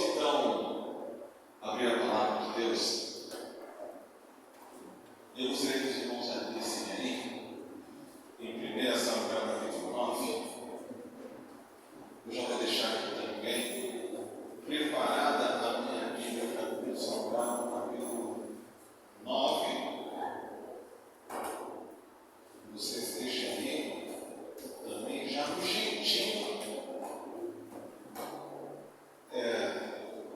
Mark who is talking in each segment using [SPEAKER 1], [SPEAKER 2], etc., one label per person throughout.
[SPEAKER 1] então abrir a palavra de Deus, eu gostaria que os irmãos abrissem aí, em 1 Samuel capítulo 9. Eu já vou deixar aqui também preparada a minha Bíblia para 1 Samuel capítulo 9. Vocês deixem aí também já no jeitinho.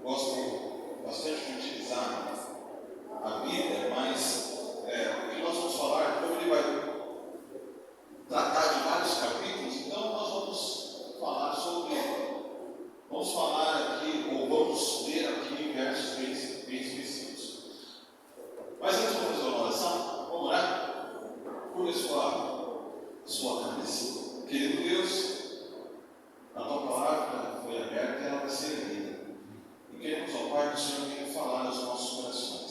[SPEAKER 1] Gosto bastante de utilizar a Bíblia, mas o que nós vamos falar, como ele vai tratar de vários capítulos, então nós vamos falar aqui, ou vamos ler aqui versos bem específicos. Mas antes de fazer uma oração, vamos orar? Cure sua cabeça. Querido Deus, a tua palavra foi aberta e ela vai ser lida. E queremos, ó Pai, que o Senhor venha falar aos nossos corações.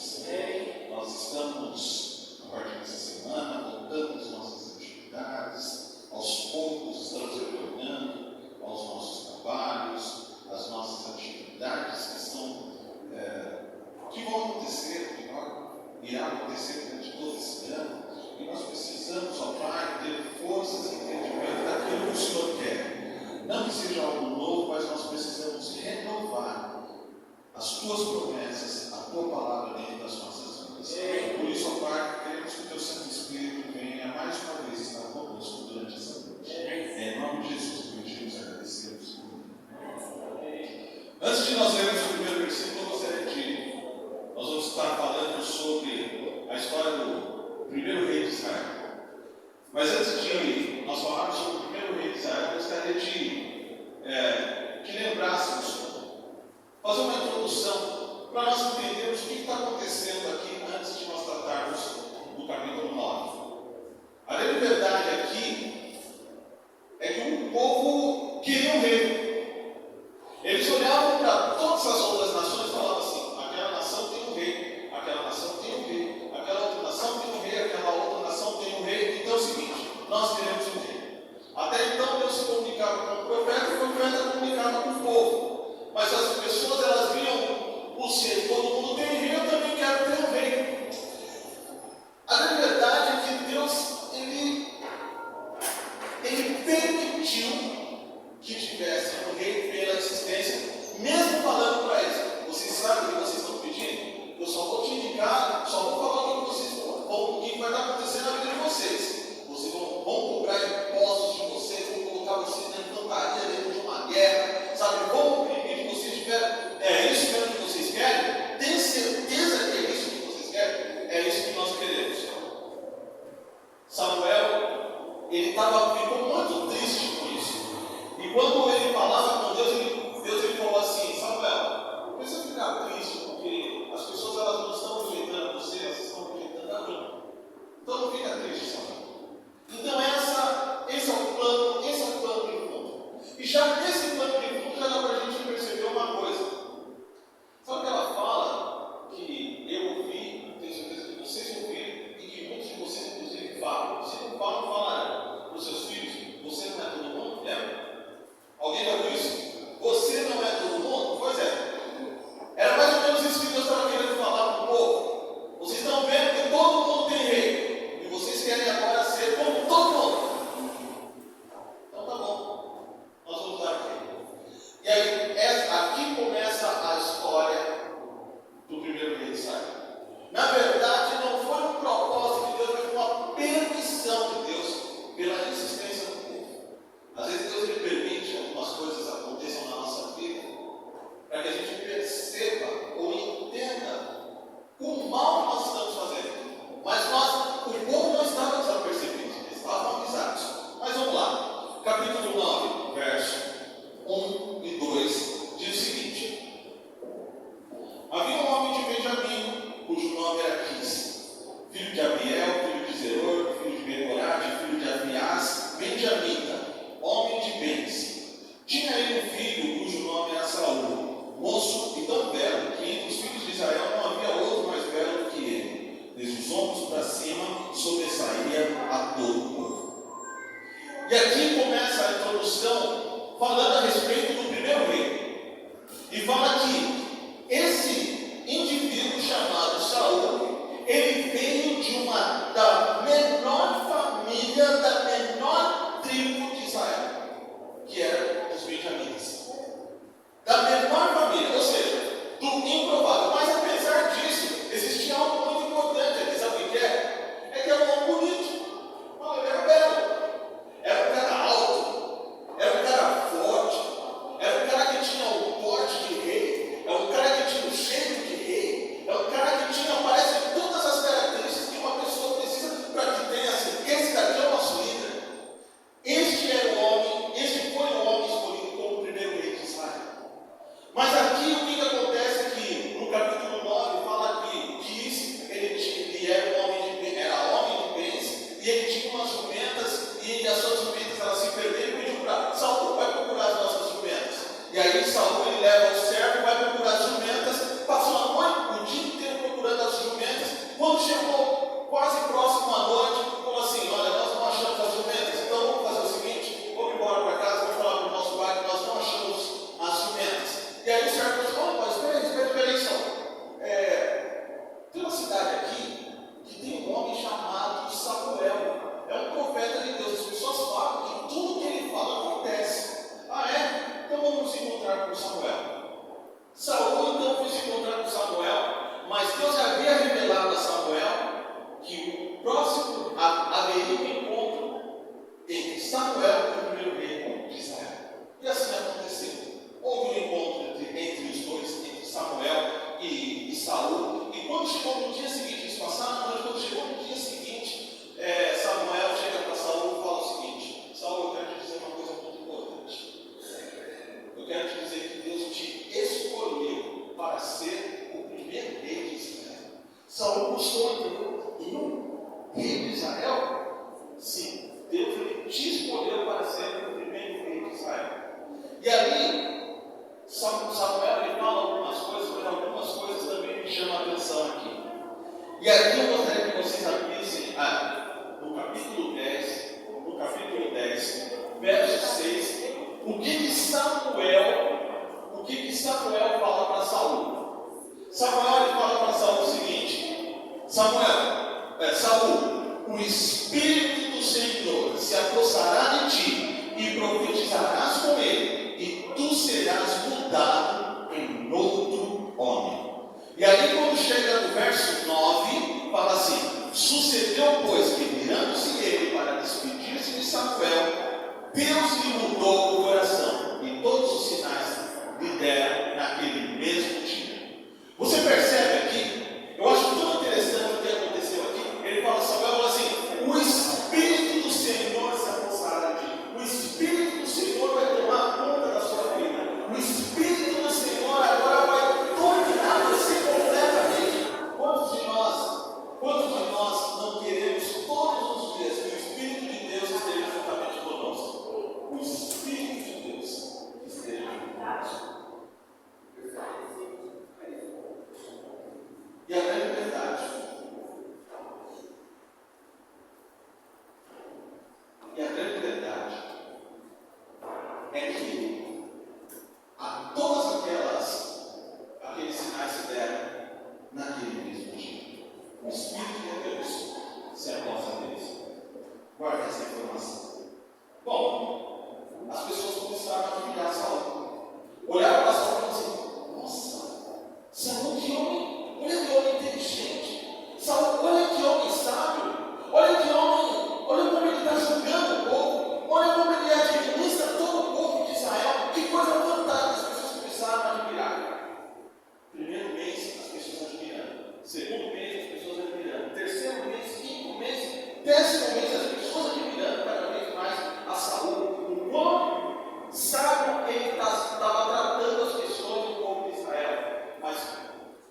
[SPEAKER 1] Nós estamos, a partir dessa semana, voltando às nossas atividades, aos poucos estamos retornando aos nossos trabalhos, às nossas atividades que vão acontecer, que irá acontecer durante todo esse ano. E nós precisamos, ó Pai, ter forças e entendimento daquilo que o Senhor quer. Não que seja algo novo, mas nós precisamos renovar as tuas promessas, a tua palavra dentro das nossas vidas. Por isso, ó Pai, queremos que o teu Santo Espírito venha mais uma vez estar conosco durante essa noite. Em nome de Jesus, pedimos e agradecemos. Antes de nós lermos o primeiro versículo, nós vamos estar falando sobre a história do primeiro rei de Israel. Mas antes de nós falarmos sobre o primeiro rei de Israel, eu gostaria de lembrássemos, fazer uma introdução para nós entendermos o que está acontecendo aqui antes de nós tratarmos do capítulo 9. A grande verdade aqui é que o povo queria um rei. Eles olhavam para todas as outras nações e falavam assim: aquela nação tem um rei, aquela nação tem um rei, aquela outra nação tem um rei, aquela outra nação tem um rei. Então é o seguinte, nós queremos um rei. Até então Deus se comunicava com o profeta e o profeta comunicava com o povo. Mas as pessoas, elas viam o ser, todo mundo tem rei, eu também quero ter um rei. A grande verdade é que Deus, ele permitiu que tivesse um rei pela existência, mesmo falando para eles: vocês sabem o que vocês estão pedindo? Eu só vou te indicar, só vou falar o que vocês vão, o que vai estar acontecendo na vida de vocês. Vocês vão cobrar impostos de vocês, vão colocar vocês na infantaria dentro de uma guerra, sabe? Vão pedir que vocês tiverem. É isso mesmo que vocês querem? Tem certeza que é isso que vocês querem? É isso que nós queremos. Samuel, ele ficou muito triste com isso. E quando ele falava com Deus, ele falou assim: Samuel, não precisa ficar triste, porque as pessoas, elas não estão rejeitando você, elas estão rejeitando a mim. Então não fica triste, Samuel. Então esse é o plano de fundo. E já nesse plano de fundo, já dá para a gente perceber uma coisa. Sabe que ela fala que eu ouvi, tenho certeza que vocês ouviram, e que muitos de vocês inclusive falam. Se não falam, falarão para os seus filhos: você não é todo mundo? Lembra? Alguém já ouviu isso? Você não é todo mundo? Pois é. Era mais ou menos isso que Deus estava querendo falar para o povo. Vocês estão vendo que todo mundo tem rei. E vocês querem agora ser como todo mundo. Então tá bom. Nós vamos dar aqui. E aí, aqui começa a história do primeiro rei de Israel. Na verdade, não foi um propósito de Deus, mas uma permissão de Deus pela existência do povo. Às vezes Deus ele permite que algumas coisas aconteçam na nossa vida para que a gente perceba ou entenda o mal que nós estamos fazendo. Mas o povo não estava desapercebido, eles estavam avisados. Mas vamos lá, capítulo 9, verso 1 e 2 diz o seguinte: havia um homem de Benjamim, cujo nome era Quis, filho de Abiel, filho de Zeror, filho de Becorate, filho de Abiás, benjamita, homem de bens. Tinha ele um filho cujo nome era Saul, moço e tão belo que entre os filhos de Israel não havia outro mais belo do que ele. Desde os ombros para cima sobressaía a todo o povo. E aqui começa a introdução falando a respeito do primeiro rei. E fala que ser o primeiro rei de Israel. Saul buscou em um rei de Israel? Sim, Deus te escolheu para ser o primeiro rei de Israel. E ali, Samuel ele fala algumas coisas, mas algumas coisas também me chamam a atenção aqui. E aqui eu gostaria que vocês abrissem no capítulo 10, verso 6, o que Samuel fala para Saul. Samuel ele fala para Saul o seguinte: Saul, o Espírito do Senhor se apossará de ti e profetizarás com ele, e tu serás mudado em outro homem. E aí quando chega no verso 9, fala assim: sucedeu, pois, que virando-se ele para despedir-se de Samuel, Deus lhe mudou o coração, e todos os sinais lhe deram naquele mesmo dia. Você percebe aqui? Eu acho tão interessante o que aconteceu aqui. Ele fala, Samuel fala assim: o Espírito do Senhor se apossará de ti. O Espírito do Senhor vai tomar conta da sua vida. O Espírito do Senhor agora vai dominar você completamente. Quantos de nós não queremos todos os dias que o Espírito de Deus esteja juntamente conosco? O Espírito de Deus esteja conosco. E a grande verdade é que a todos aqueles sinais se deram naquele mesmo dia. O Espírito de Deus se aposta deles. Guarda essa informação. Bom, as pessoas começaram a admirar Saul. Olharam para Saul e falaram assim: nossa, Saul, que homem, olha que homem inteligente. Saul, olha que homem sábio. Olha que homem, olha como ele está julgando o povo. Olha como ele administra todo o povo de Israel. Que coisa fantástica. As pessoas começaram a admirar. Primeiro mês, as pessoas admirando. Segundo mês, as pessoas admirando. Terceiro mês, quinto mês, 10º mês, as pessoas admirando cada vez mais a Saul. O homem sábio, ele estava tratando as questões do povo de Israel. Mas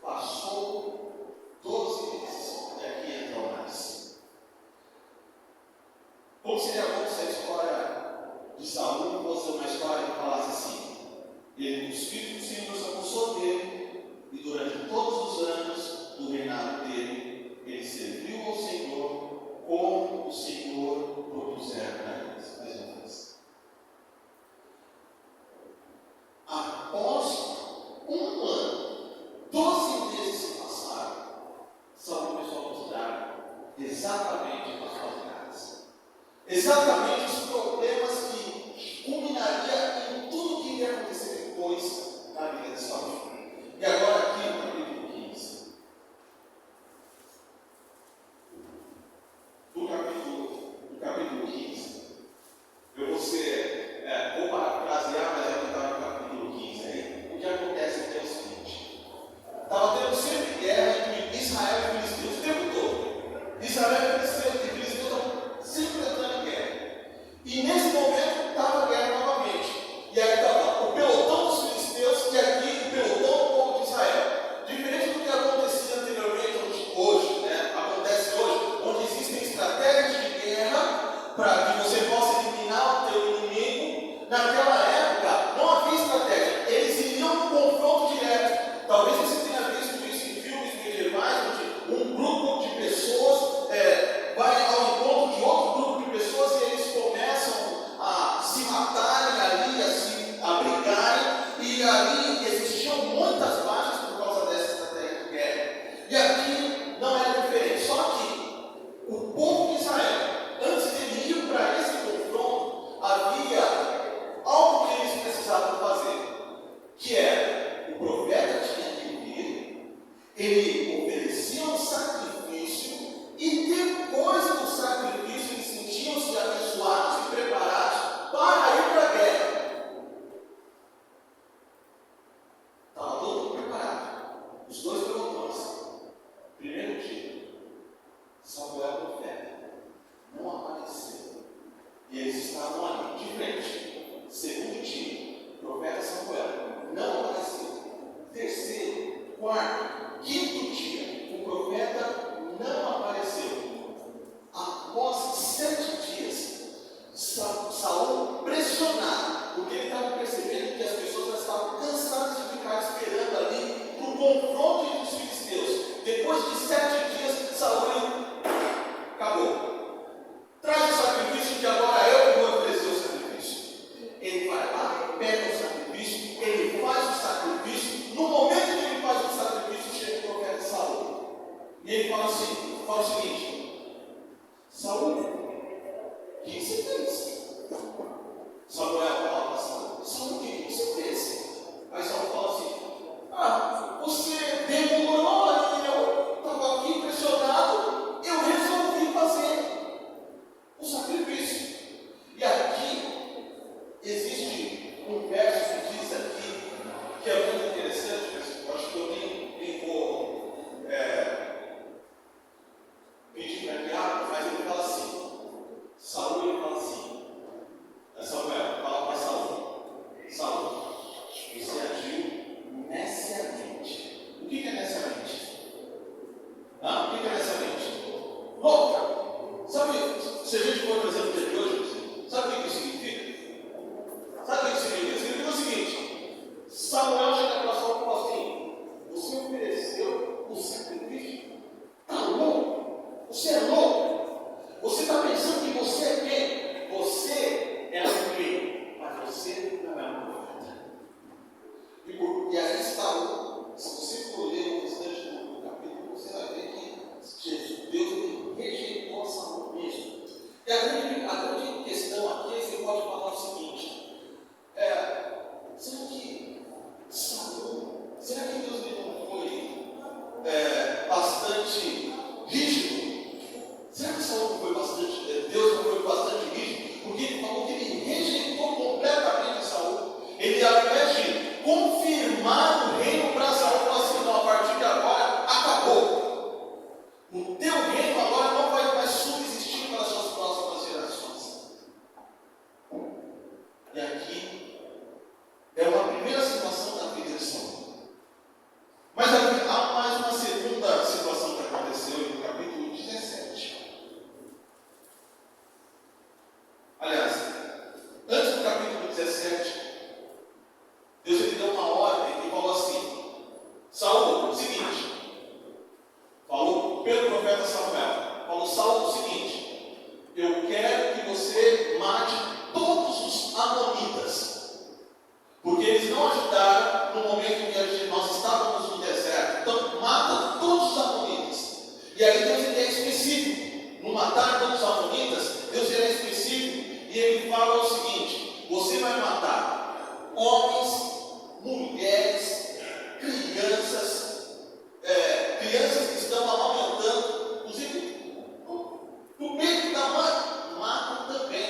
[SPEAKER 1] passou 12 meses e aqui entrou mais. Como seria bom se a história de Saul fosse uma história que falasse assim: o Espírito do Senhor se apossou dele, e durante todos os anos do reinado dele, ele serviu ao Senhor como o Senhor propusera para eles. Após um ano, 12 meses se passaram, Saul começou a mostrar exatamente as suas graças, exatamente os problemas que culminaria em tudo que iria acontecer depois na vida de Saul. E agora aqui no capítulo 15. Do capítulo 15. Eu vou parafrasear, mas eu estava no capítulo 15 aí. O que acontece aqui é o seguinte: estava tendo sempre guerra entre Israel e Filisteus o tempo todo. Israel e Filisteus estavam sempre entrando em guerra. E nesse momento estava a guerra novamente. E aí estava o pelotão dos filisteus e aqui o pelotão do povo de Israel. Diferente do que acontecia anteriormente, hoje, acontece hoje, onde existem estratégias de guerra para que você possa eliminar o teu inimigo. Naquela época não havia estratégia, eles iriam no confronto direto. Talvez você tenha visto isso em filmes medievais, onde um grupo de pessoas vai ao encontro de outro grupo de pessoas e eles começam a se matarem ali, a brigarem, e ali existiam muitas baixas por causa dessa estratégia de guerra. E aqui não era diferente, só que o povo de Israel, antes de ir para esse confronto, havia algo que eles precisavam fazer, que era: o profeta tinha que vir, ele oferecia um sacrifício, e depois do sacrifício eles sentiam-se abençoados e preparados para ir para a guerra. Estava todo Quarto, quinto dia, o profeta não apareceu. Após 7 dias, Saul pressionado, porque ele estava percebendo que as pessoas estavam cansadas de ficar esperando ali para o confronto entre os filisteus. Depois de 7 dias, Saul acabou. Traz o sacrifício que agora eu vou oferecer o sacrifício. Ele vai lá, pega o sacrifício, ele faz o sacrifício. No momento que ele faz o sacrifício, chega o profeta Saul. E ele fala o seguinte: Saul, o que você fez? Samuel fala para Saul: Saul, o que você fez? Aí Saul fala assim: você demorou e eu estava aqui pressionado, eu resolvi fazer o sacrifício. E aqui existe um verso que diz aqui, que é muito interessante, eu acho que eu nem vou pedir para criar, mas ele fala assim, Saul, ele fala assim, Samuel, fala para Saul, você agiu neciamente. O que é neciamente? O que é neciamente? Louca. Sabe, se a gente for, por exemplo, de hoje, sabe o que isso significa? Sabe o que isso significa? Significa o seguinte: Samuel chega para Saul e fala assim: você ofereceu o sacrifício? Está louco? Você é louco? Você está pensando que você é quem? Você é alguém, mas você não é um profeta. E aí Saul, se você for ler o restante do capítulo, você vai ver que Deus rejeitou Saul mesmo. E a grande questão aqui é que você pode falar o seguinte: será que Saul, será que Deus não foi bastante rígido? Será que Saul não foi Deus não foi bastante rígido? Porque ele falou que ele rejeitou completamente Saul. Ele, ao invés de confirmar o reino para Saul, falou assim: não, a partir de agora acabou. O teu reino agora não vai mais subsistir para as suas próximas gerações. E aqui é uma primeira situação da vida de Saul. Mas há mais uma segunda situação que aconteceu no capítulo 17. Aliás, antes do capítulo 17, Deus ele deu uma ordem e falou assim: Saul, o seguinte, falou pelo profeta Samuel, falou: Saul, o seguinte, eu quero que você mate todos os amonitas, porque eles não ajudaram no momento em que nós estávamos no deserto. Então mata todos os amonitas. E aí Deus ele é específico. No matar todos os amonitas, Deus ele é específico. E ele fala o seguinte: você vai matar homens, mulheres, crianças que estão amamentando, inclusive no peito da mãe, matam também.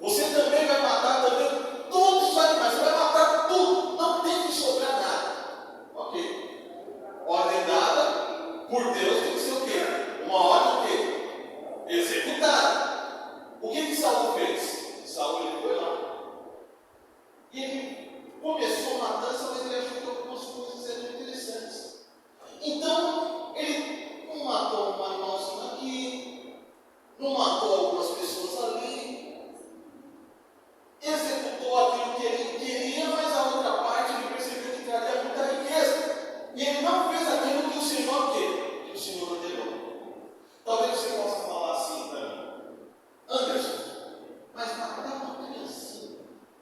[SPEAKER 1] Você também vai matar também todos os animais, você vai matar tudo, não tem que sobrar nada. Ok. Ordem dada por Deus tem que ser o quê? Uma ordem o quê? Executada. O que Saul fez? Saul ele foi lá. E ele começou a matança, mas ele ajudou algumas coisas muito interessantes. Então, ele não matou um animalzinho aqui, não matou algumas pessoas ali, executou aquilo que ele queria, mas a outra parte ele percebeu que traria muita riqueza. E ele não fez aquilo que o Senhor queria, que o Senhor ordenou. Talvez você possa falar assim para mim: Anderson, mas matar uma criancinha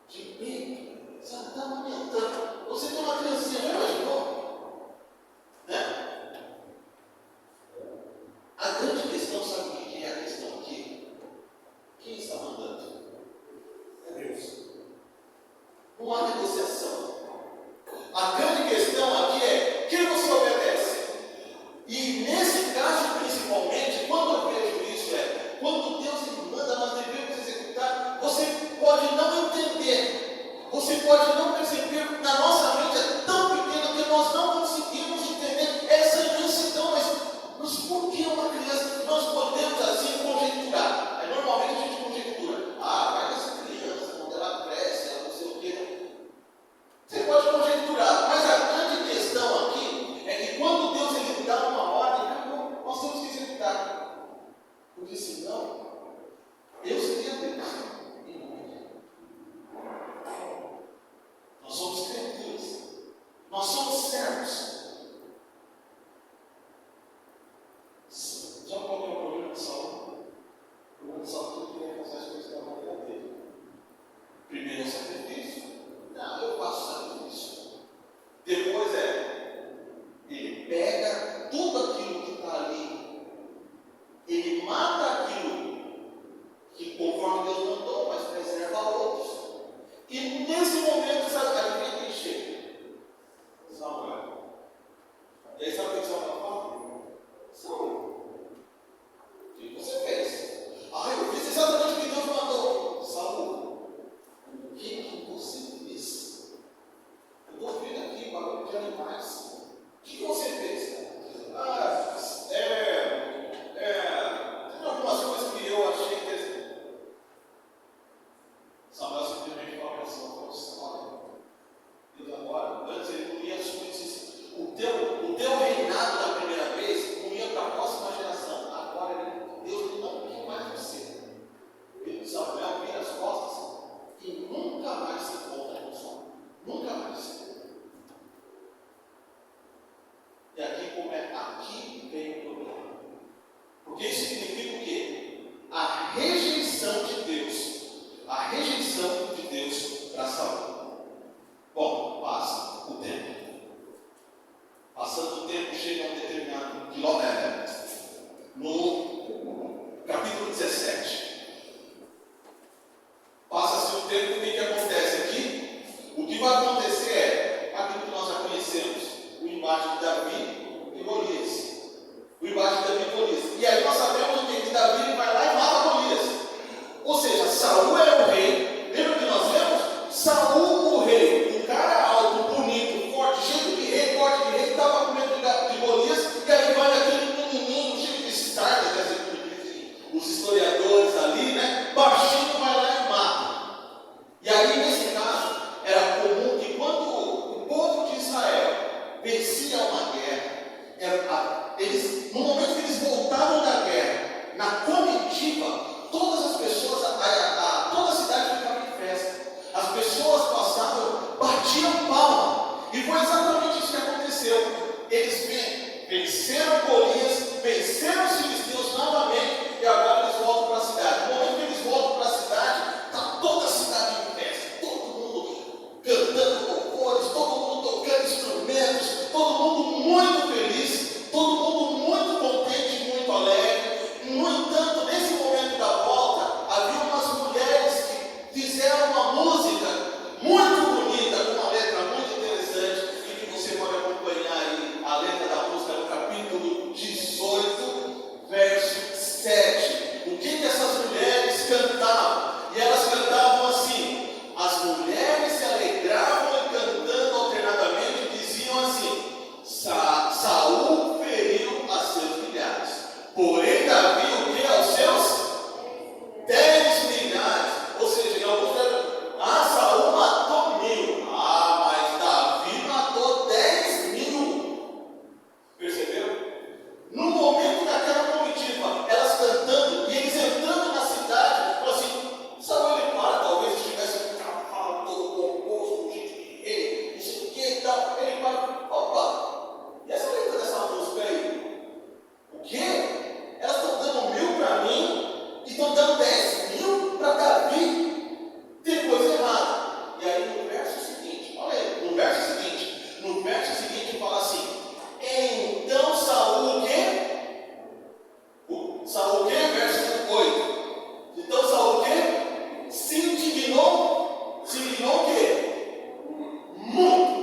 [SPEAKER 1] de peito, você está amamentando. Você tem uma criancinha, já imaginou? Né? A grande questão, sabe o que é a questão aqui? Quem está mandando? É Deus. Não há negociação. A grande questão aqui é quem você obedece. E nesse caso, principalmente, quando eu vejo isso, quando Deus manda, nós devemos executar. Você pode não entender, você pode não perceber, na nossa mente é tão pequena que nós não conseguimos entender essa imensidão. Mas por que uma criança? Nós podemos assim conjecturar. Normalmente a gente conjectura: vai essa criança, quando ela cresce, ela não sei o quê. Você pode conjecturar, mas a grande questão aqui Saul, o rei, um cara alto, bonito, forte, cheio de rei, porte de rei, estava com medo de Golias, e aí vai aquele menininho cheio de sardas, os historiadores ali, né? Baixinho, vai lá e mata. E aí, nesse caso, era comum que quando o povo de Israel vencia uma guerra, no momento que eles voltavam da guerra, na comitiva, todas as pessoas, toda a cidade ficava em festa. As pessoas passavam, batiam palma. E foi exatamente isso que aconteceu. Eles venceram Golias, venceram os filisteus novamente, e agora eles voltam para a cidade. No momento que eles voltam para a cidade, está toda a cidade em festa. Todo mundo cantando louvores, todo mundo tocando instrumentos, todo mundo muito feliz, todo mundo muito contente, muito alegre. No entanto, nesse momento da volta, havia umas mulheres que fizeram uma música muito bonita, com uma letra muito interessante, e que você pode acompanhar aí a letra da música no capítulo 18, verso 7. O que essas mulheres cantavam? E elas cantavam assim: as mulheres se alegravam e cantando alternadamente diziam assim: Saul feriu a seus milhares, porém Davi o que aos seus 10 milhares. Ou seja, em alguns Saul matou 1000, mas Davi matou 10.000. Perceberam? No momento daquela comitiva, elas cantando e eles entrando na cidade, falou assim: Saul ele para, talvez estivesse com um cavalo todo composto, gente de rei, não sei o que e tal. Ele para, opa, e essa letra dessa música aí? O quê? Elas estão dando 1000 para mim e estão dando 10.000 para Davi? Tem coisa errada. E aí no verso seguinte, olha aí, no verso seguinte fala assim: então Saul o quê? Saul o quê? Verso 8. Então Saul o quê? Se indignou o quê? Muito.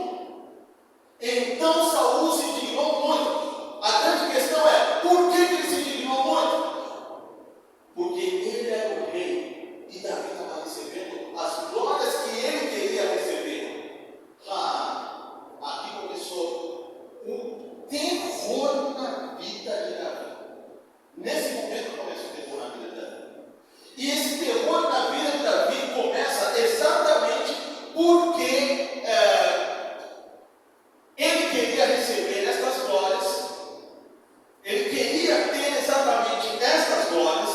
[SPEAKER 1] Então Saul se indignou muito. A grande questão é: por que ele se indignou muito? Porque ele era o rei e Davi estava recebendo as glórias que ele queria receber. Aqui começou o terror na vida de Davi. Nesse momento começa o terror na vida de Davi. E esse terror na vida de Davi começa exatamente porque ele queria receber estas glórias. Ele queria ter exatamente estas glórias.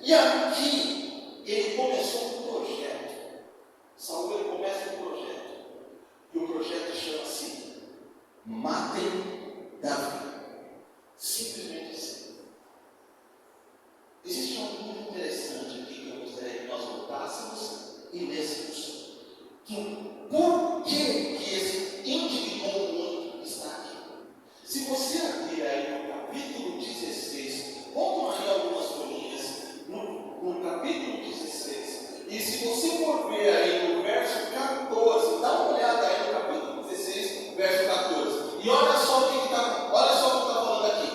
[SPEAKER 1] E aqui ele começou um projeto. Saul ele começa um projeto. E o projeto chama-se Matem Davi. Simplesmente assim. Existe algo muito interessante aqui que eu gostaria que nós notássemos e lêssemos. Por que esse indignou muito está aqui? Se você abrir aí no capítulo 16, vamos aí algumas folhinhas no capítulo 16, e se você for ver aí no verso 14, dá uma olhada aí no capítulo 16, verso 14, e olha só o que está falando aqui.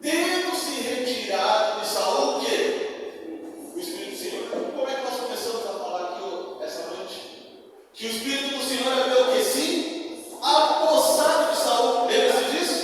[SPEAKER 1] Tendo-se retirado de Saul o quê? O Espírito do Senhor. Como é que nós começamos a falar aqui essa noite? Que o Espírito do Senhor é o que? Sim, apossado de Saul. Lembra-se disso?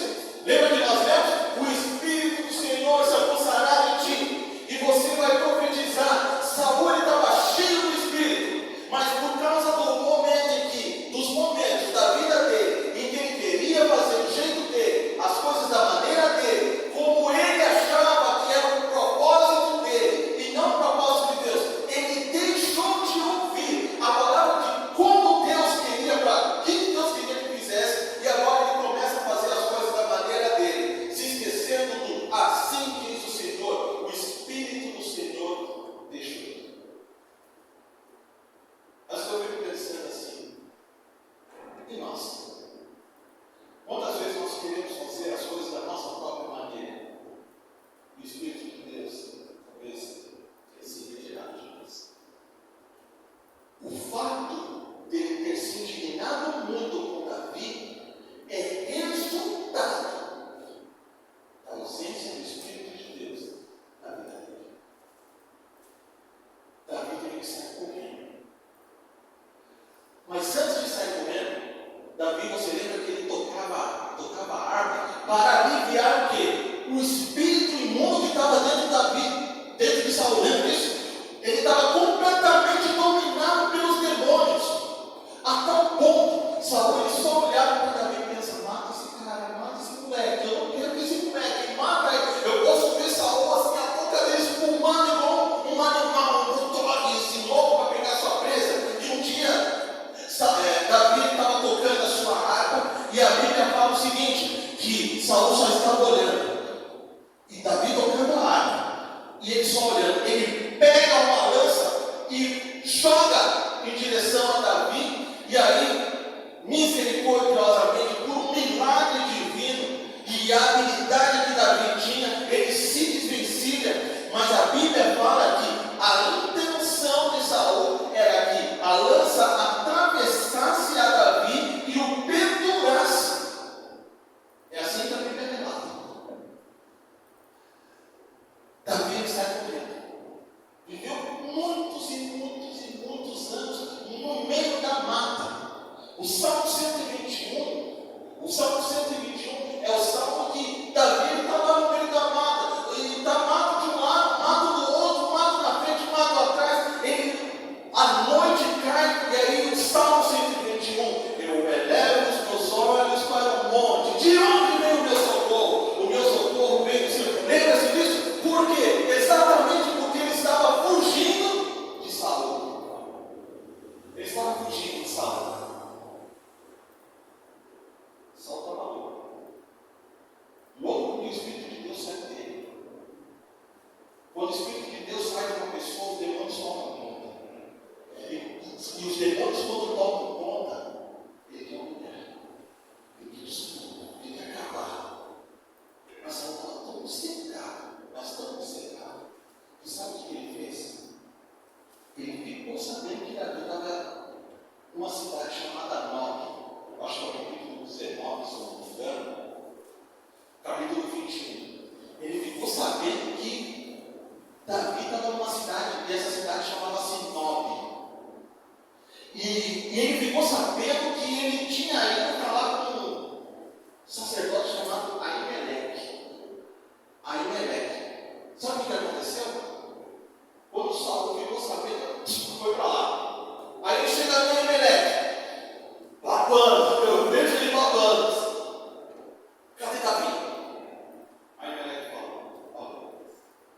[SPEAKER 1] Lembra que nós lemos? O Espírito do Senhor se apossará de ti, e você vai profetizar. Saul ele estava cheio do Espírito, mas por causa dos momentos da vida dele, em que ele queria fazer do jeito dele, as coisas da maneira dele, como ele achava que era o propósito dele, e não o propósito de Deus, ele deixou de ouvir a palavra de como Saul ele só olhava para Davi e pensa: mata esse cara, mata esse moleque, eu não quero que esse moleque mata ele. Eu posso ver Saul assim, a boca dele espumando igual um animal, um toque assim, louco para pegar sua presa. E um dia, Davi estava tocando a sua harpa, e a Bíblia fala o seguinte: que Saul só estava olhando, e Davi tocando a harpa, e ele só olhando. Ele pega uma lança e joga em direção a Davi, e aí, misericordiosamente, por um milagre divino e a habilidade que Davi tinha, ele se desvencilha. Mas a Bíblia fala que a intenção de Saul era que a lança atravessasse a Davi e o pendurasse. É assim que a Bíblia relata. Davi está correndo. Viveu muitos e muitos e muitos anos no meio da mata. O Salmo 121, é o salmo que Davi está lá no meio da mata. Ele está mato de um lado, mato do outro, mato na frente, mato atrás. A noite cai, e aí o Salmo 121, eu elevo os meus olhos para o monte. De onde vem o meu socorro? O meu socorro vem do Senhor. Lembra-se disso? Por quê? Exatamente porque ele estava fugindo de Saul. Ele estava fugindo de Saul. Saul estava louco. Louco porque o Espírito de Deus sai dele. Quando o Espírito de Deus sai de uma pessoa, os demônios tomam conta. E os demônios, quando tomam conta, ele quer humilhar, ele quer destruir, ele quer acabar. Mas Saul estava tão cercado, E sabe o que ele fez? Ele ficou sabendo que Davi estava numa cidade chamada Nob. Acho que é o capítulo 19, se eu não me engano. Capítulo 21. Ele ficou sabendo que Davi estava numa cidade, e essa cidade chamava-se Nob. E ele ficou sabendo que ele tinha ido falar com um sacerdote chamado Aimeleque. Sabe o que aconteceu? Quando Saul ficou sabendo, foi para lá. Aí ele chega no Aimeleque, babando, eu vejo ele babando. Cadê Davi? Aimeleque falou: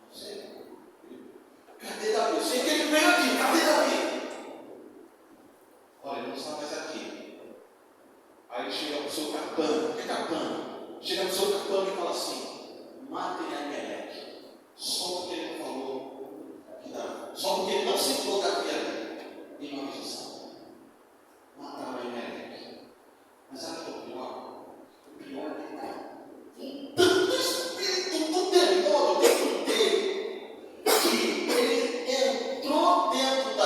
[SPEAKER 1] não sei. Cadê Davi? Eu sei que ele veio aqui, cadê Davi? Olha, ele não está mais aqui. Aí chega para o seu capitão, que capitão? Chega para o seu capitão e fala assim: matem Aimeleque. Só porque ele não falou que Davi, só porque ele não citou Davi ali, em uma visão. Mataram Aimeleque. Mas sabe o que é o pior? O pior é que está tanto espírito do demônio dentro dele, que ele entrou dentro do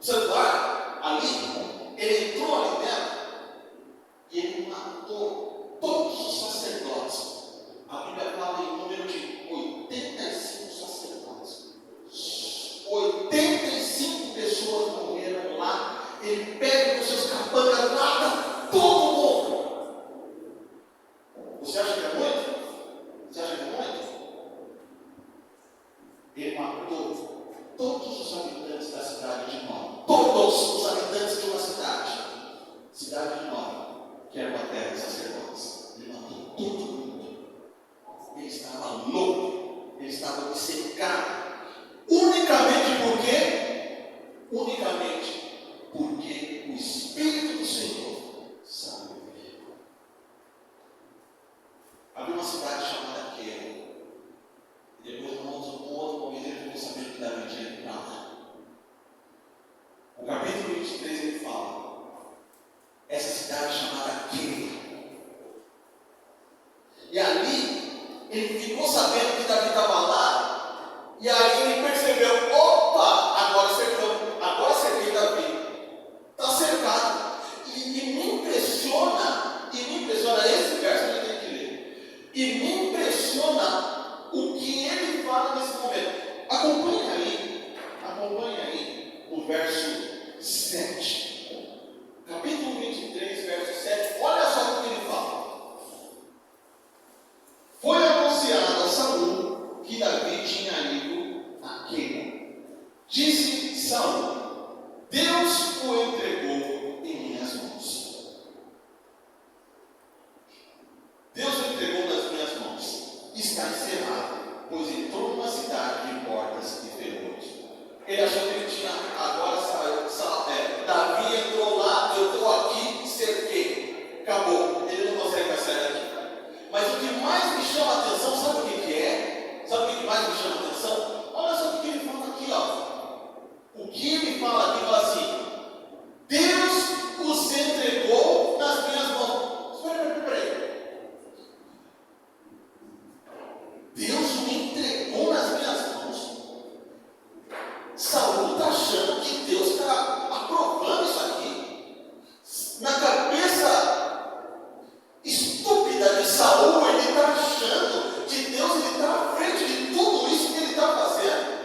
[SPEAKER 1] santuário ali, ele entrou ali dentro e ele matou todos os sacerdotes. A Bíblia fala em número de 85 sacerdotes. 85 pessoas morreram lá. Ele pega com seus capangas, mata todo mundo. Você acha que é muito? Você acha que é muito? Ele matou todos os habitantes da cidade de Nó. Todos os habitantes de uma cidade de Nó, que era uma terra de sacerdotes. Ele matou todo mundo. Ele estava louco, ele estava obcecado. Unicamente por quê? Unicamente porque o Espírito do Senhor saiu dele. Havia uma cidade chamada Queiro. E depois, num outro momento, ele ficou sabendo Disse Saul: Deus o entregou em minhas mãos. Deus o entregou nas minhas mãos. Está encerrado, pois entrou numa cidade de portas e ferrolhos. Ele achou que ele tinha, agora Davi entrou lá, eu estou aqui, cerquei. Acabou, ele não consegue mais sair daqui. Mas o que mais me chama a atenção, sabe o que é? Sabe o que mais me chama a atenção? Olha só o que ele fala aqui, ó. O que ele fala aqui, fala assim: Deus os entregou nas minhas mãos. Espera aí. Deus me entregou nas minhas mãos. Saul está achando que Deus está aprovando isso aqui. Na cabeça estúpida de Saul, ele está achando que Deus está à frente de tudo isso que ele está fazendo.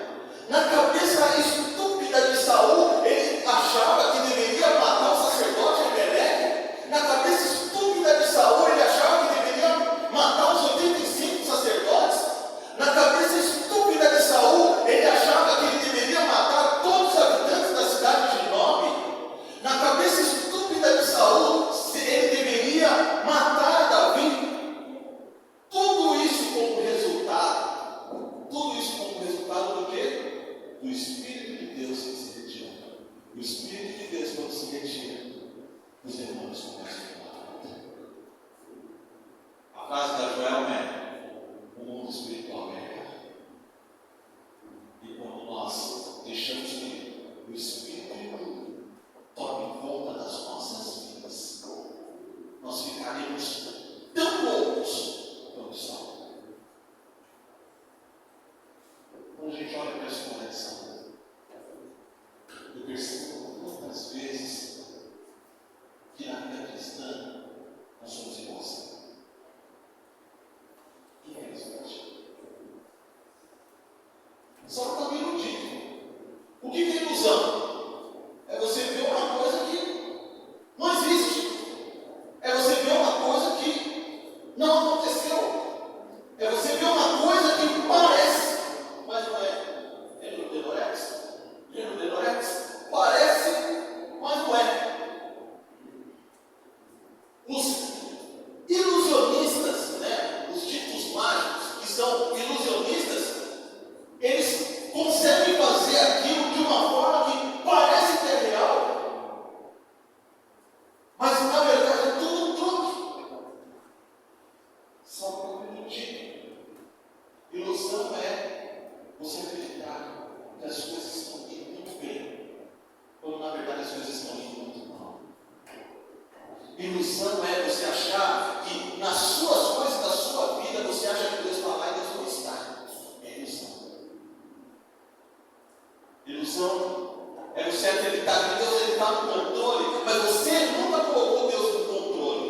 [SPEAKER 1] Na cabeça estúpida de Saul, ele achava que deveria matar o sacerdote Emelec. Na cabeça estúpida de Saul, ele achava que deveria matar os 85 sacerdotes. Na cabeça estúpida de Saul, ele achava que ele deveria matar todos os habitantes da cidade de Nob. Na cabeça estúpida de Saul, ele deveria matar Davi. Tudo isso como resultado do quê? Do Espírito de Deus que se retira. O Espírito de Deus, quando se retira, os demônios começam a falar. A frase da Joel é: o mundo espiritual é real. E quando nós deixamos que o Espírito tome conta das nossas vidas, nós ficaremos tão loucos quanto Saul. Quando a gente olha para essa conexão, eu percebo muitas vezes que na vida cristã nós somos iguais. Infelizmente. Só está me iludindo. O que é ilusão? É você ver uma coisa que não existe. É você ver uma coisa que não aconteceu. É você ver uma coisa que parece, mas não é. Lembra do Denorex? Parece, mas não é. Os ilusionistas, né? Os ditos mágicos, que são ilusionistas, eles conseguem fazer aquilo de uma forma que parece que é real, mas na verdade é tudo um truque. Só para iludir. Ilusão é você acreditar que as coisas estão indo muito bem, quando na verdade as coisas estão indo muito mal. Ilusão é você achar que nas suas coisas da sua vida você acha que Deus está lá e Deus não está. É ilusão. Ilusão é você acreditar que Deus está no controle, mas você nunca colocou Deus no controle.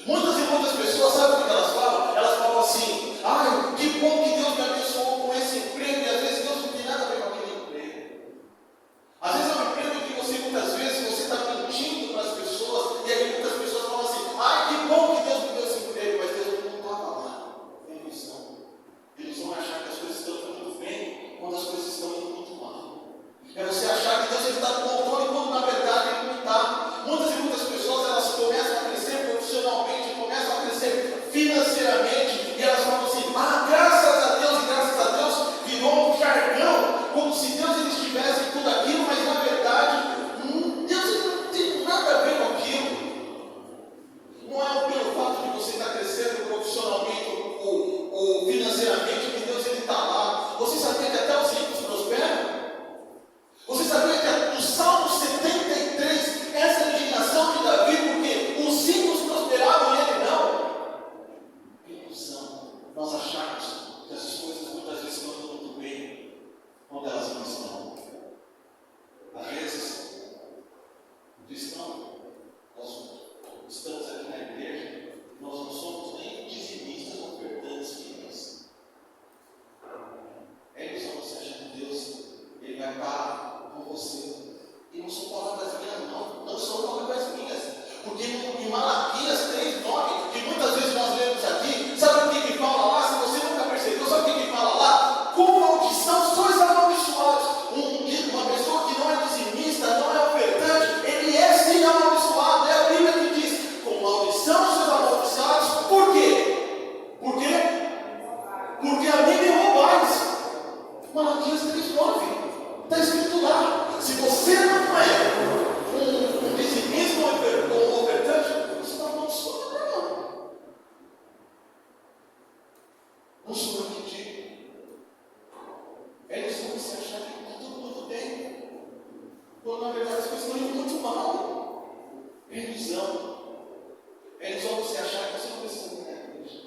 [SPEAKER 1] Muitas e muitas pessoas, sabe o que elas falam? Elas falam assim: ai, que bom que Deus me abençoou com esse emprego, e às vezes Deus não tem nada a ver com aquele emprego. Às vezes é um emprego que você, muitas vezes, você está mentindo para as pessoas, e aí muitas pessoas falam assim: ai, que bom que Deus me deu esse emprego, mas Deus não estava lá. É ilusão. Ilusão é achar que as coisas estão indo muito bem, quando as coisas estão indo muito mal. É você achar que Deus está no controle, quando na verdade Ele não está. Muitas e muitas pessoas, elas começam a crescer profissionalmente, começam a crescer financeiramente, e elas falam assim: ah, graças a Deus, virou um jargão, como se Deus eles tivessem tudo aquilo, mas na verdade, Deus não tem nada a ver com aquilo. Não é pelo fato de você estar crescendo profissionalmente ou financeiramente que Deus está lá. Você sabia que até os ricos prosperam? Você sabia que no Salmo 73, essa é a indignação de Davi, porque os ricos prosperavam e ele não? Ilusão. Nós achamos que as coisas muitas vezes estão muito bem, quando elas não estão. Às vezes, o cristão, nós estamos aqui na igreja, nós não somos nem dizimistas ou ofertantes fiéis. É ilusão você acha que Deus Ele vai estar com você. E não são palavras minhas, não são palavras minhas. Porque em Malaquias 3:9, que muitas vezes nós lemos aqui, sabe o que fala lá? Se você nunca percebeu, sabe o que fala lá? Com maldição sois amaldiçoados. É ilusão. É ilusão você achar que você não precisa vir na igreja.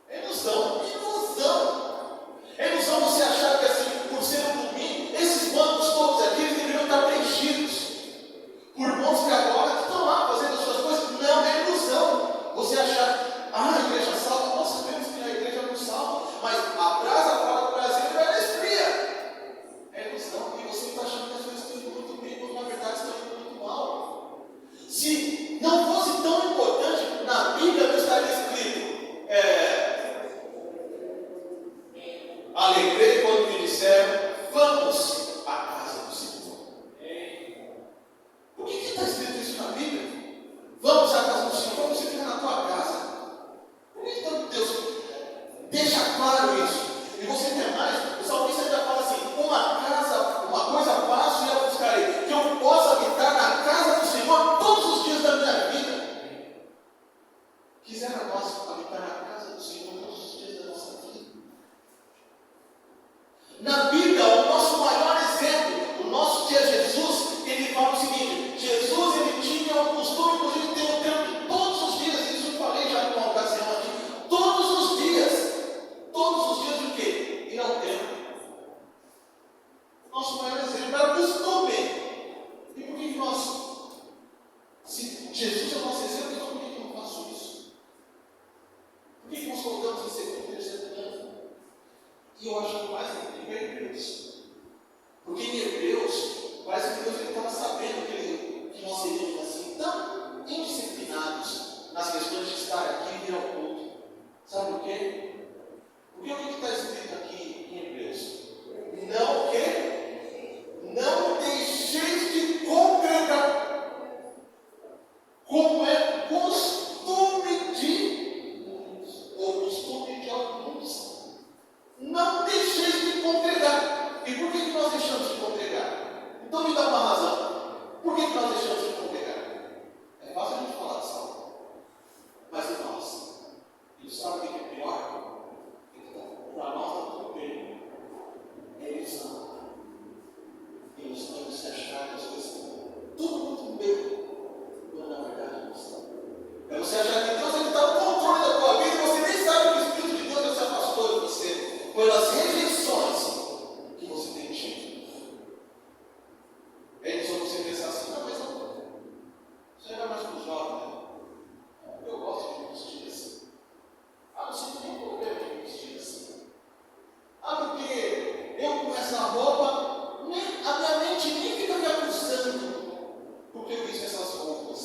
[SPEAKER 1] É ilusão. É ilusão você achar que assim, por ser um domingo, esses bancos todos aqui eles deveriam estar preenchidos por irmãos que agora estão lá fazendo as suas coisas. Não, é ilusão você achar, a igreja salva, nós sabemos que a igreja não salva, mas a brasa fora do Brasil ela esfria. É ilusão. E você está achando que as coisas estão indo muito bem, quando na verdade estão indo muito mal. Se não fosse tão importante, na Bíblia não estaria escrito alegrei quando me disseram, vamos à casa do Senhor. Por que está escrito isso na Bíblia? Vamos à casa do Senhor, vamos ficar na tua casa. Por que então Deus deixa claro isso? E você quer mais? O salmista ainda fala assim, uma coisa fácil e eu buscarei, que eu possa habitar na casa do Senhor todos os dias da minha vida. Quisera nós habitar na casa do Senhor todos os dias da nossa vida. Na Bíblia, o nosso maior exemplo, o nosso dia Jesus, ele fala o seguinte: Jesus ele tinha o costume, inclusive, de ter um tempo todos os dias, isso eu falei já numa ocasião aqui, todos os dias de quê? Ir ao templo. Nosso maior exemplo era o costume. E por que nós, se Jesus é o nosso exemplo, então por que eu não faço isso? Por que nós colocamos em segundo e terceiro plano? E eu acho que mais incrível é Hebreus. Porque em Hebreus, parece que Deus estava sabendo que nós seríamos assim, tão indisciplinados nas questões de estar aqui e vir ao culto. Sabe por quê? Porque o que está escrito aqui em Hebreus? Não que? Não deixeis de congregar, como é costume de alguns. Não deixeis de congregar. E por que nós deixamos de congregar? Então me dá uma razão. Por que nós deixamos de congregar? É fácil a gente falar de salvo. Mas e nós? E sabe o que é pior? Para nós está tudo bem. É ilusão. Ilusão de se achar que as coisas estão tudo muito bem. Quando na verdade não estão. É você achar que Deus está no controle da tua vida e você nem sabe que o Espírito de Deus já se afastou de você. Pelas rejeições que você tem tido. É ilusão você pensar assim, não, mas você era mais para o jovem. Eu gosto de me vestir assim. Não sinto nenhum problema de me vestir assim. Porque eu com essa roupa, a minha mente nem fica me acusando porque eu visto essas roupas.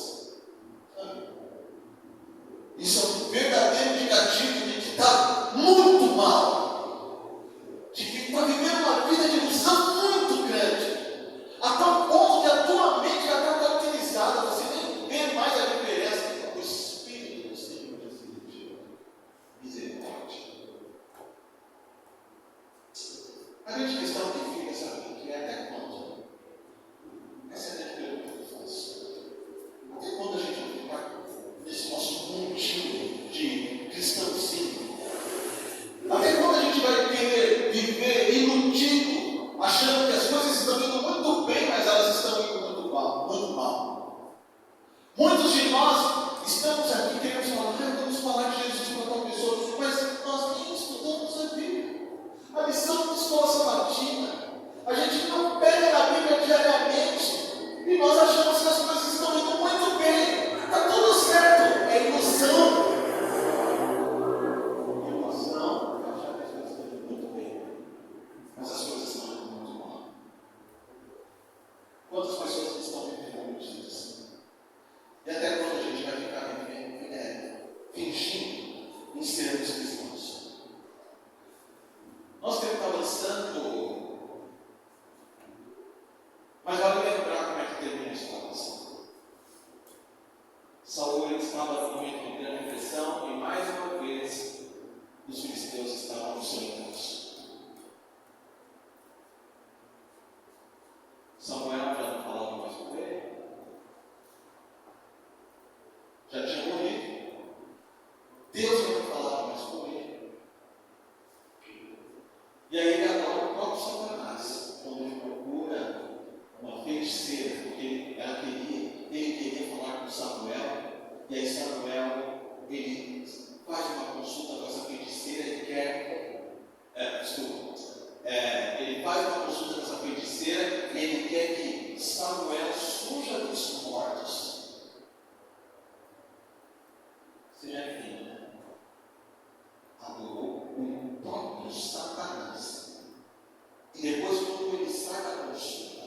[SPEAKER 1] Isso é um verdadeiro indicativo de que está muito mal. De que está vivendo uma vida de ilusão muito grande. A tal ponto que a tua mente já está caracterizada, você nem vê mais a diferença do Espírito do Senhor Jesus. Misericórdia. A grande questão que fica, sabe, que é até quando? Essa é a pergunta que eu faço. Até quando a gente vai ficar nesse nosso mundinho de cristãozinho? Até quando a gente vai querer viver iludido, achando que as coisas estão indo muito bem, mas elas estão indo muito mal, muito mal? Muitos de nós estamos aqui querendo falar, vamos falar de Jesus para tal pessoa, mas nós nem estudamos a Bíblia. A lição de escola sabatina, a gente não pega na Bíblia diariamente e nós achamos que as coisas estão indo muito bem, está tudo certo, é ilusão. Ilusão é achar que as coisas estão indo muito bem, mas as coisas estão indo muito mal. Quantas pessoas estão vivendo ilusões? E até quando a gente vai ficar fingindo em sermos cristãos? Nós temos avançando, mas vale lembrar como é que termina a história. Saul ele estava no momento de grande pressão e mais uma vez os filisteus estavam no seu encontro. Samuel já não falava mais com ele, já tinha morrido. Deus já não falava mais com ele. E aí ele adora o próprio Satanás, quando ele procura uma feiticeira, porque ele queria falar com Samuel. faz uma consulta com essa feiticeira e ele quer que Samuel surja dos mortos. Você já viu, né? Adorou o próprio Satanás. E depois, quando ele sai da consulta,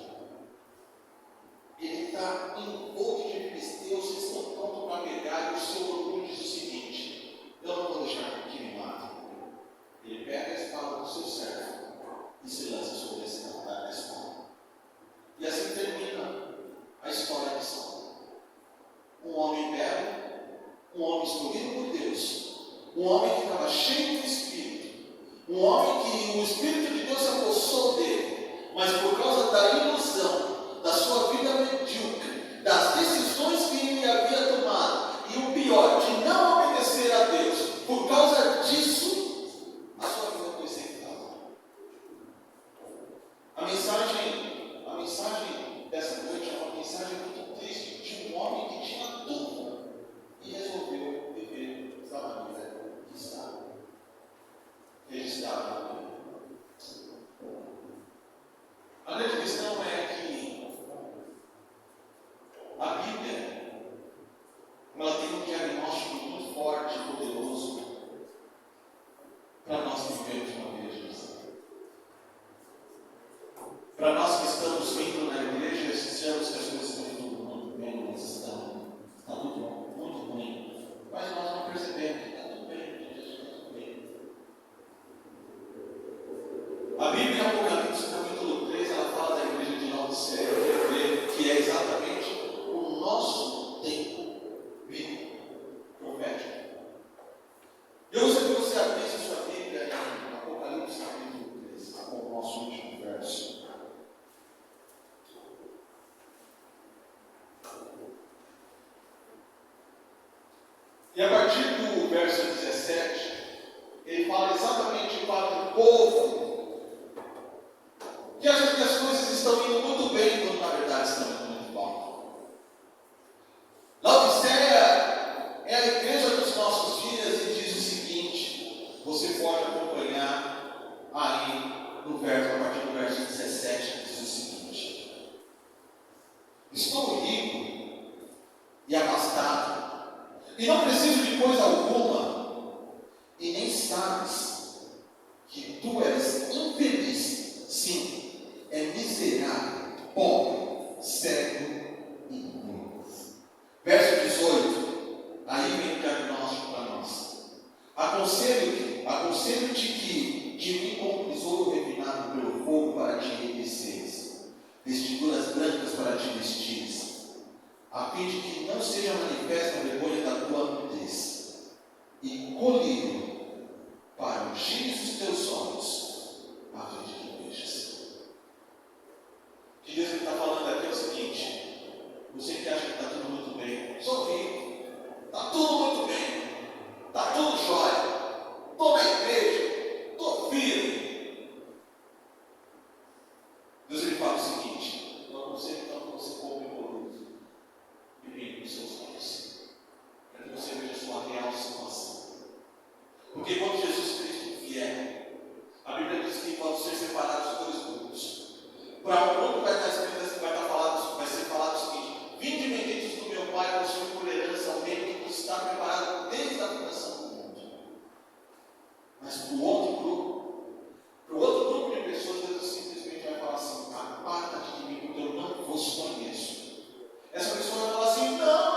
[SPEAKER 1] ele está envolto de filisteus, eles estão prontos para pegar, e o seu orgulho diz o seguinte: eu não vou deixar que me matem. Ele pega a espada do seu servo e se lança sobre esse altar da espada. E assim termina a história de Saul. Um homem belo, um homem escolhido por Deus, um homem que estava cheio do Espírito, um homem que o Espírito de Deus se apossou dele, mas por causa da ilusão, da sua vida medíocre, das decisões que ele havia tomado, e o pior, de não obedecer a Deus, por causa disso, a sua vida foi ceifada. A mensagem dessa noite é uma mensagem muito triste de um homem que tinha tudo e resolveu viver da maneira que estava registrado. A grande questão é que a Bíblia ela tem um diagnóstico muito forte e poderoso para nós que vivemos uma vida de missão. Para nós que estamos vindo na igreja, achamos que as coisas estão indo muito bem, mas está muito, muito ruim. Mas nós não percebemos que está tudo bem, está tudo bem. A Bíblia, em Apocalipse, capítulo 3, ela fala da igreja de Laodiceia, que é exatamente o nosso tempo bíblico, profético. Eu gostaria que você abrisse a sua Bíblia em Apocalipse, capítulo 3, com o nosso último verso. E a partir do verso 17, ele fala exatamente para o povo que acha que as coisas estão indo muito bem, quando na verdade estão indo muito mal. Laodiceia é a igreja dos nossos dias e diz o seguinte: você pode acompanhar aí no verso, a partir do verso 17, diz o seguinte: estou rico e abastado, e não preciso de coisa alguma, e nem sabes que tu és infeliz, sim, é miserável, pobre, cego e nu. Verso 18, aí vem o diagnóstico para nós. Aconselho-te que de mim como tesouro refinado pelo fogo para te enriqueceres, vestiduras brancas para te vestires, a fim de que não seja manifesta a vergonha da tua nudez, e colírio para ungir os teus olhos, a fim de que vejas. O que Deus está falando aqui é o seguinte: você que acha que está tudo muito bem, sou rico, está tudo muito bem, está tudo jóia, estou na igreja, estou firme. Deus ele fala o seguinte: eu aconselho então que você compre um produto e brinque os seus olhos, para que você veja a sua real situação. Porque quando Jesus Cristo vier, a Bíblia diz que vão ser separados dois grupos. Para um grupo vai estar escrito assim, vai ser falado o seguinte: vinde benditos do meu Pai, possuem por herança ao reino que nos está preparado desde a fundação do mundo. Mas para o outro grupo de pessoas, Deus simplesmente vai falar assim: aparta-te de mim, porque eu não vos conheço. Essa pessoa vai falar assim: não,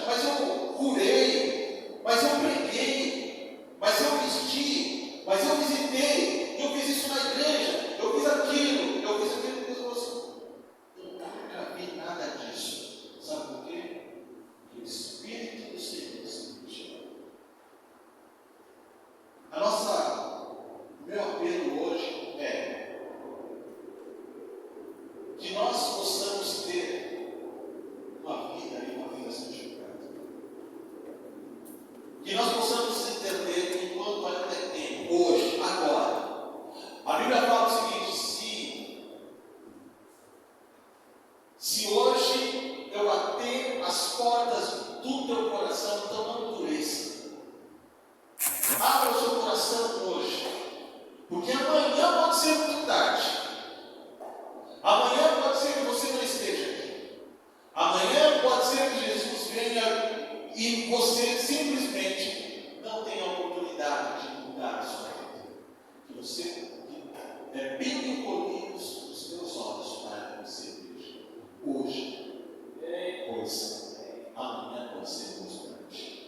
[SPEAKER 1] mas eu curei, mas eu preguei, mas eu vesti, mas eu visitei, eu fiz isso na igreja, eu fiz aquilo. Deus falou assim: eu nunca vi nada disso. Sabe por quê? Porque o Espírito do Senhor se encheu. O meu apelo hoje é que nós possamos ter uma vida santificada. Que nós possamos entender que enquanto ainda é tempo, hoje, agora. A Bíblia fala o seguinte: se hoje eu bater as portas do teu coração, então não endureça. Abra o seu coração hoje, porque amanhã pode ser muito tarde. e você simplesmente não tem a oportunidade de mudar a sua vida. Que você bem encolhidos os teus olhos para que você veja. Hoje, pois amanhã pode ser frustrante.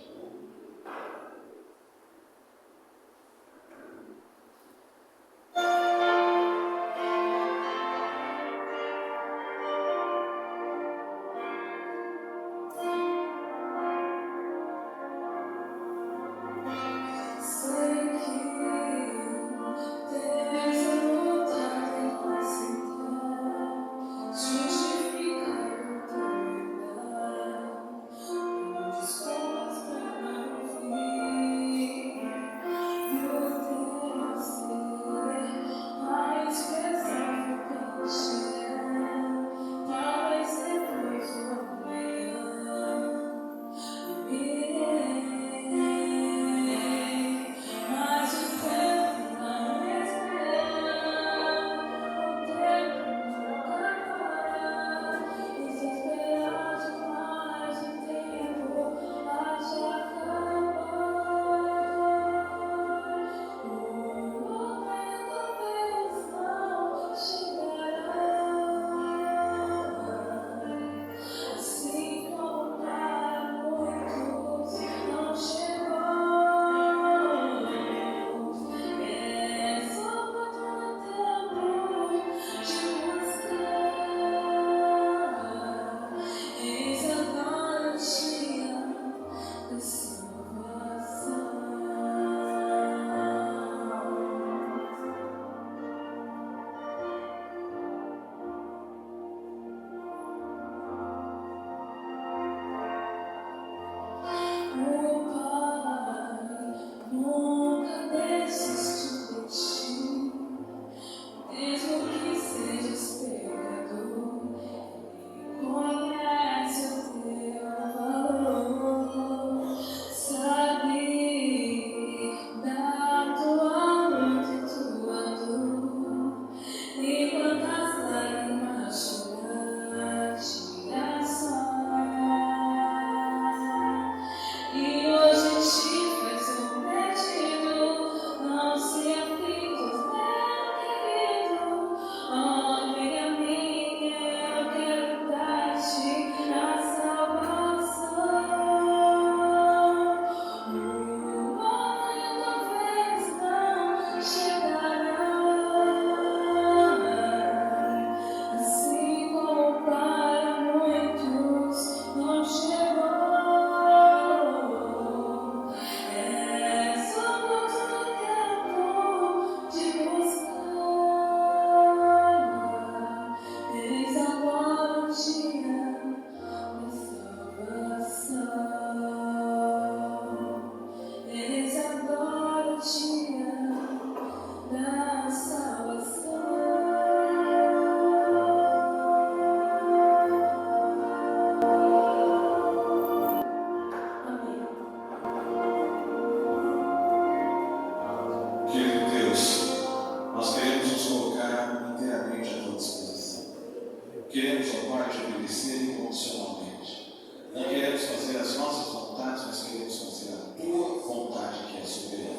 [SPEAKER 1] Queremos, ó Pai, te obedecer incondicionalmente. Não queremos fazer as nossas vontades, mas queremos fazer a tua vontade, que é soberana.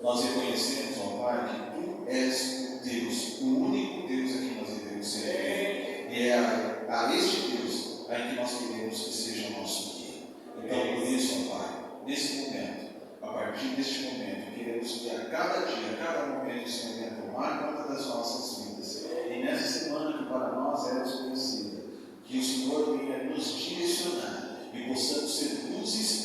[SPEAKER 1] Nós reconhecemos, ó Pai, que tu és o Deus, o único Deus a quem nós devemos servir. E é a este Deus a que nós queremos que seja nosso guia. Então, por isso, ó Pai, nesse momento, a partir deste momento, queremos que a cada dia, a cada momento, esse momento tomar conta das nossas vidas. E nessa semana que para nós é desconhecida, que o Senhor venha nos direcionar e possamos ser luzes